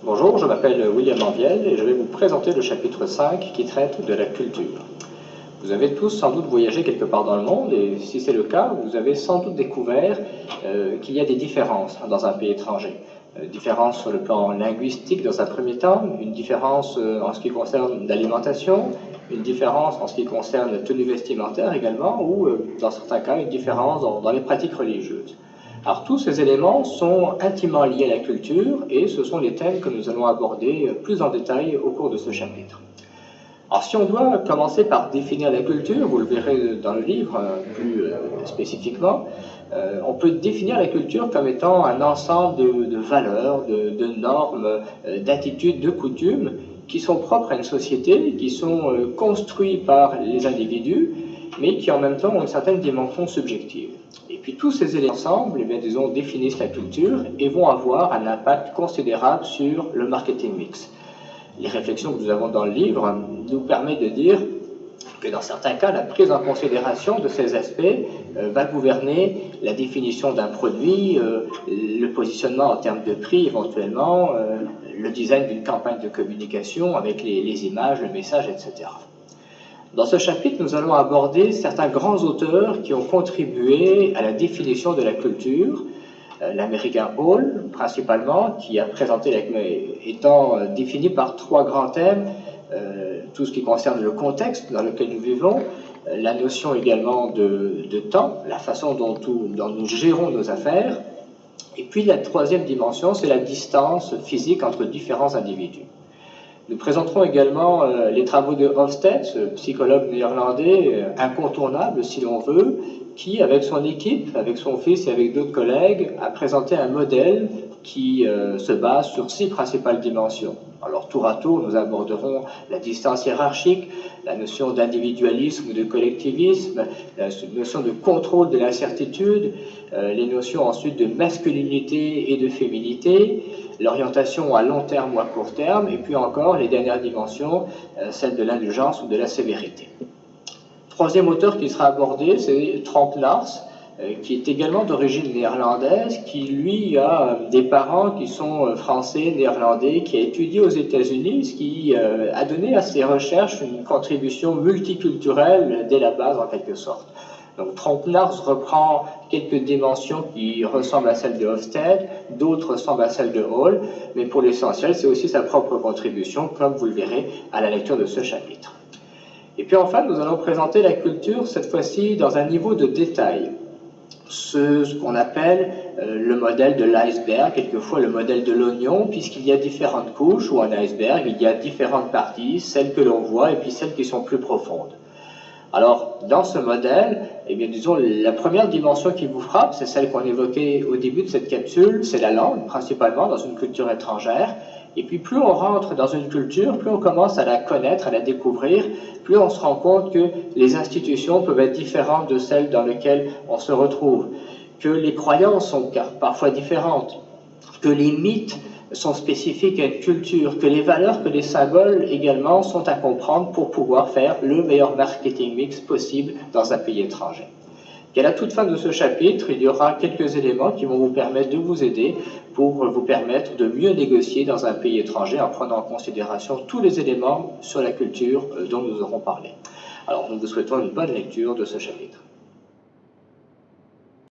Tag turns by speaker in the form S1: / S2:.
S1: Bonjour, je m'appelle William Anviel et je vais vous présenter le chapitre 5 qui traite de la culture. Vous avez tous sans doute voyagé quelque part dans le monde et si c'est le cas, vous avez sans doute découvert qu'il y a des différences dans un pays étranger. Différences sur le plan linguistique dans un premier temps, une différence en ce qui concerne l'alimentation, une différence en ce qui concerne la tenue vestimentaire également, ou dans certains cas, une différence dans les pratiques religieuses. Alors tous ces éléments sont intimement liés à la culture et ce sont les thèmes que nous allons aborder plus en détail au cours de ce chapitre. Alors si on doit commencer par définir la culture, vous le verrez dans le livre plus spécifiquement, on peut définir la culture comme étant un ensemble de valeurs, de normes, d'attitudes, de coutumes qui sont propres à une société, qui sont construites par les individus, mais qui en même temps ont une certaine dimension subjective. Et puis tous ces éléments ensemble, disons, définissent la culture et vont avoir un impact considérable sur le marketing mix. Les réflexions que nous avons dans le livre nous permettent de dire que dans certains cas, la prise en considération de ces aspects va gouverner la définition d'un produit, le positionnement en termes de prix éventuellement, le design d'une campagne de communication avec les images, le message, etc. Dans ce chapitre, nous allons aborder certains grands auteurs qui ont contribué à la définition de la culture. L'américain Hall, principalement, qui a présenté, étant défini par trois grands thèmes, tout ce qui concerne le contexte dans lequel nous vivons, la notion également de temps, la façon dont nous gérons nos affaires, et puis la troisième dimension, c'est la distance physique entre différents individus. Nous présenterons également les travaux de Hofstede, ce psychologue néerlandais incontournable si l'on veut, qui, avec son équipe, avec son fils et avec d'autres collègues, a présenté un modèle qui se base sur 6 principales dimensions. Alors tour à tour, nous aborderons la distance hiérarchique, la notion d'individualisme ou de collectivisme, la notion de contrôle de l'incertitude, les notions ensuite de masculinité et de féminité, l'orientation à long terme ou à court terme, et puis encore les dernières dimensions, celle de l'indulgence ou de la sévérité. Troisième auteur qui sera abordé, c'est Tromp Lars, qui est également d'origine néerlandaise, qui lui a des parents qui sont français, néerlandais, qui a étudié aux États-Unis, ce qui a donné à ses recherches une contribution multiculturelle dès la base en quelque sorte. Donc Tromp Lars reprend quelques dimensions qui ressemblent à celles de Hofstede, d'autres ressemblent à celles de Hall, mais pour l'essentiel, c'est aussi sa propre contribution, comme vous le verrez à la lecture de ce chapitre. Et puis enfin, nous allons présenter la culture, cette fois-ci, dans un niveau de détail. Ce qu'on appelle le modèle de l'iceberg, quelquefois le modèle de l'oignon, puisqu'il y a différentes couches, ou un iceberg, il y a différentes parties, celles que l'on voit et puis celles qui sont plus profondes. Alors, dans ce modèle, disons, la première dimension qui vous frappe, c'est celle qu'on évoquait au début de cette capsule, c'est la langue, principalement dans une culture étrangère. Et puis plus on rentre dans une culture, plus on commence à la connaître, à la découvrir, plus on se rend compte que les institutions peuvent être différentes de celles dans lesquelles on se retrouve, que les croyances sont parfois différentes, que les mythes sont spécifiques à une culture, que les valeurs, que les symboles également sont à comprendre pour pouvoir faire le meilleur marketing mix possible dans un pays étranger. Et à la toute fin de ce chapitre, il y aura quelques éléments qui vont vous permettre de vous aider pour vous permettre de mieux négocier dans un pays étranger en prenant en considération tous les éléments sur la culture dont nous aurons parlé. Alors, nous vous souhaitons une bonne lecture de ce chapitre.